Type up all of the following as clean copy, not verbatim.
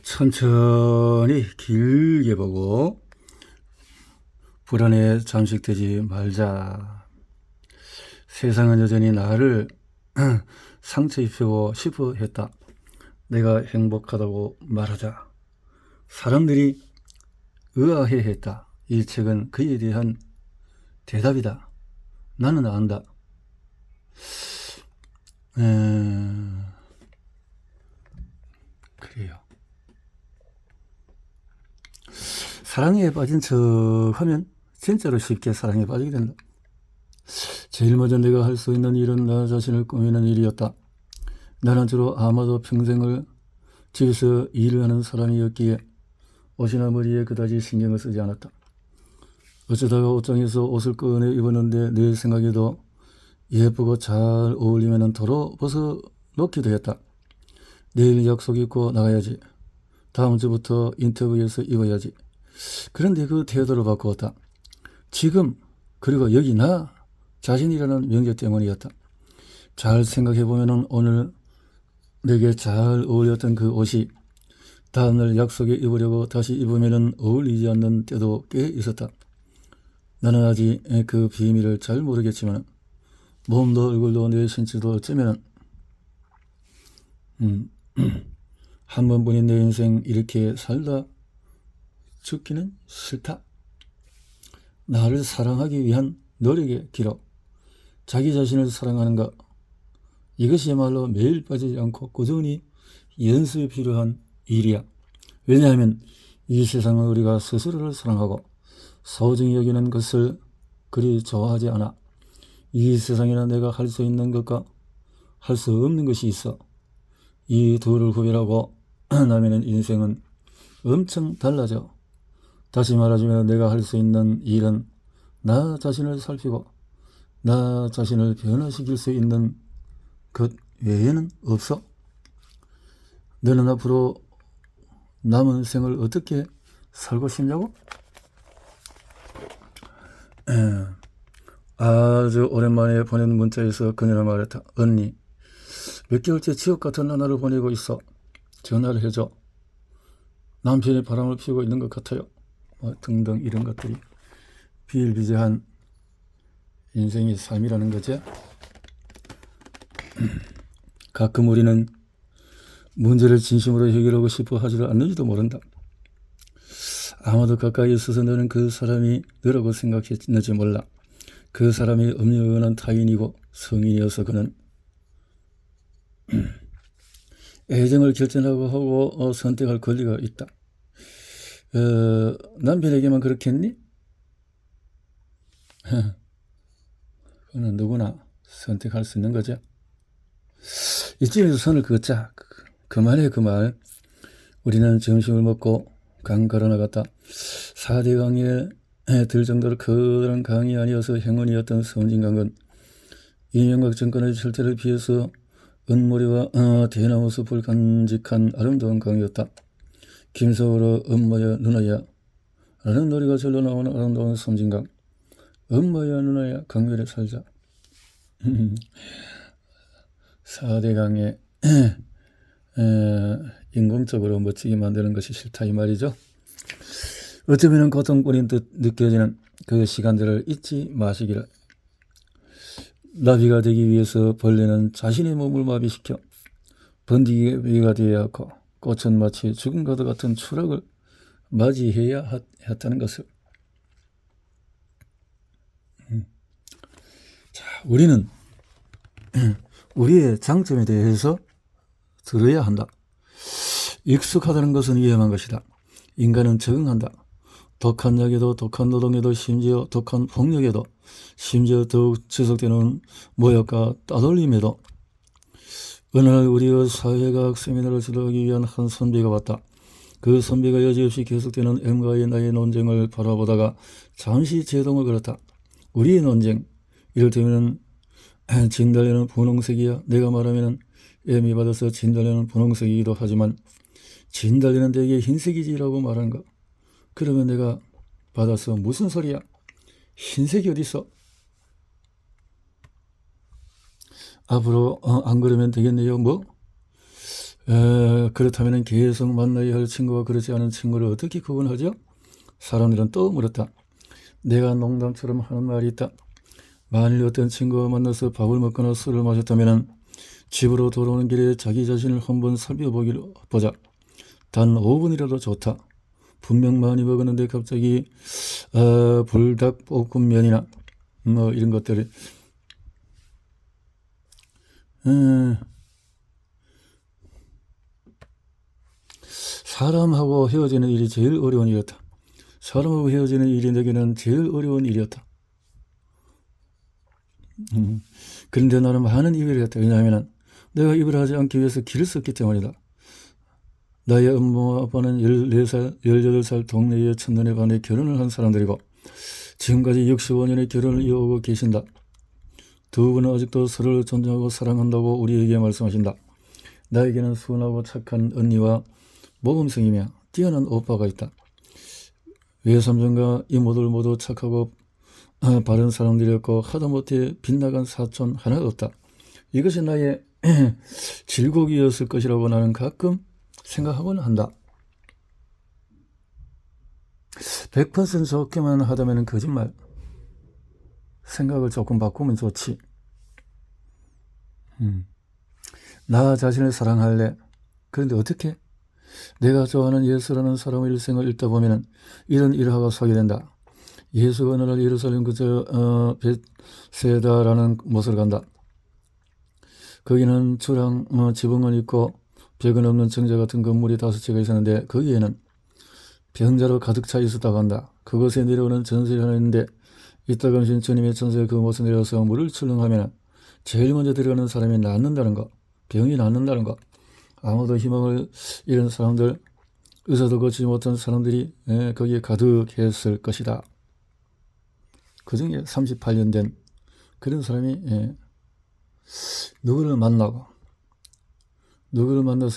천천히 길게 보고 불안에 잠식되지 말자. 세상은 여전히 나를 상처 입히고 싶어 했다. 내가 행복하다고 말하자. 사람들이 의아해 했다. 이 책은 그에 대한 대답이다. 나는 안다. 그래요. 사랑에 빠진 척 하면 진짜로 쉽게 사랑에 빠지게 된다. 제일 먼저 내가 할 수 있는 일은 나 자신을 꾸미는 일이었다. 나는 주로 아마도 평생을 집에서 일을 하는 사람이었기에 옷이나 머리에 그다지 신경을 쓰지 않았다. 어쩌다가 옷장에서 옷을 꺼내 입었는데 내 생각에도 예쁘고 잘 어울리면 도로 벗어놓기도 했다. 내일 약속 있고 나가야지. 다음 주부터 인터뷰에서 입어야지. 그런데 그 태도를 바꾸었다. 지금 그리고 여기 나 자신이라는 명제 때문이었다. 잘 생각해보면 오늘 내게 잘 어울렸던 그 옷이 다음날 약속에 입으려고 다시 입으면 어울리지 않는 때도 꽤 있었다. 나는 아직 그 비밀을 잘 모르겠지만 몸도 얼굴도 내 신체도 어쩌면 한 번뿐인 내 인생 이렇게 살다 죽기는 싫다. 나를 사랑하기 위한 노력의 기록, 자기 자신을 사랑하는 것, 이것이야말로 매일 빠지지 않고 꾸준히 연습이 필요한 일이야. 왜냐하면 이 세상은 우리가 스스로를 사랑하고 소중히 여기는 것을 그리 좋아하지 않아. 이 세상에는 내가 할 수 있는 것과 할 수 없는 것이 있어. 이 둘을 구별하고 나면 인생은 엄청 달라져. 다시 말하자면 내가 할 수 있는 일은 나 자신을 살피고 나 자신을 변화시킬 수 있는 것 외에는 없어. 너는 앞으로 남은 생을 어떻게 살고 싶냐고? 아주 오랜만에 보낸 문자에서 그녀는 말했다. 언니, 몇 개월째 지옥 같은 하나를 보내고 있어. 전화를 해줘. 남편이 바람을 피우고 있는 것 같아요. 등등 이런 것들이 비일비재한 인생의 삶이라는 거죠. 가끔 우리는 문제를 진심으로 해결하고 싶어 하지를 않는지도 모른다. 아마도 가까이 있어서 너는 그 사람이 너라고 생각했는지 몰라. 그 사람이 엄연한 타인이고 성인이어서 그는 애정을 결정하고 하고 선택할 권리가 있다. 남편에게만 그렇겠니? 그는 누구나 선택할 수 있는 거죠. 이쯤에서 선을 그었자. 그만해 그 말. 우리는 점심을 먹고 강 걸어 나갔다. 4대 강에 들 정도로 커다란 강이 아니어서 행운이었던 섬진강은 이명박 정권의 철퇴를 피해서 은모리와 대나무 숲을 간직한 아름다운 강이었다. 김서울의 엄마야 누나야 라는 노래가 절로 나오는 아름다운 섬진강. 엄마야 누나야 강변에 살자. 4대 강에 인공적으로 멋지게 만드는 것이 싫다 이 말이죠. 어쩌면 고통뿐인 듯 느껴지는 그 시간들을 잊지 마시기를. 나비가 되기 위해서 벌레는 자신의 몸을 마비시켜 번디기가 되어야 하고 꽃은 마치 죽음과도 같은 추락을 맞이해야 했다는 것을. 자, 우리는 우리의 장점에 대해서 들어야 한다. 익숙하다는 것은 위험한 것이다. 인간은 적응한다. 독한 약에도 독한 노동에도 심지어 독한 폭력에도 심지어 더욱 지속되는 모욕과 따돌림에도 어느 날 우리의 사회과학 세미나를 지도하기 위한 한 선배가 왔다. 그 선배가 여지없이 계속되는 M과의 나의 논쟁을 바라보다가 잠시 제동을 걸었다. 우리의 논쟁, 이를테면 진달래는 분홍색이야. 내가 말하면 M이 받아서 진달래는 분홍색이기도 하지만 진달래는 대개 흰색이지 라고 말하는 거. 그러면 내가 받아서 무슨 소리야? 흰색이 어딨어? 앞으로 안 그러면 되겠네요. 뭐? 그렇다면 계속 만나야 할 친구와 그렇지 않은 친구를 어떻게 구분하죠? 사람들은 또 물었다. 내가 농담처럼 하는 말이 있다. 만일 어떤 친구와 만나서 밥을 먹거나 술을 마셨다면 집으로 돌아오는 길에 자기 자신을 한번 살펴보자. 단 5분이라도 좋다. 분명 많이 먹었는데 갑자기 불닭볶음면이나 뭐 이런 것들이 사람하고 헤어지는 일이 제일 어려운 일이었다. 사람하고 헤어지는 일이 내게는 제일 어려운 일이었다. 그런데 나는 많은 이별을 했다. 왜냐하면 내가 이별하지 않기 위해서 길을 썼기 때문이다. 나의 엄마 아빠는 14살, 18살 동네의 첫눈에 반해 결혼을 한 사람들이고 지금까지 65년의 결혼을 이어오고 계신다. 두 분은 아직도 서로를 존중하고 사랑한다고 우리에게 말씀하신다. 나에게는 순하고 착한 언니와 모범생이며 뛰어난 오빠가 있다. 외삼촌과 이모들 모두 착하고 바른 사람들이었고 하다못해 빗나간 사촌 하나도 없다. 이것이 나의 질곡이었을 것이라고 나는 가끔 생각하곤 한다. 100% 좋게만 하다면 거짓말. 생각을 조금 바꾸면 좋지. 나 자신을 사랑할래. 그런데 어떻게? 내가 좋아하는 예수라는 사람의 일생을 읽다 보면 이런 일화가 소개된다. 예수가 어느 날 예루살렘 그저 벳세다라는 곳을 간다. 거기는 주랑 지붕은 있고 벽은 없는 정자 같은 건물이 5채가 있었는데 거기에는 병자로 가득 차 있었다고 한다. 그곳에 내려오는 전설이 하나 있는데 이따 감신 주님의 천사가 그곳에 내려와서 물을 출렁하면 제일 먼저 들어가는 사람이 낫는다는 거, 병이 낫는다는 거. 아무도 희망을 잃은 사람들, 의사도 고치지 못한 사람들이 거기에 가득했을 것이다. 그 중에 38년 된 그런 사람이 누구를 만나서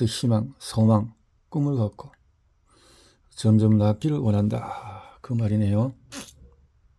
희망, 소망, 꿈을 갖고 점점 낫기를 원한다. 그 말이네요.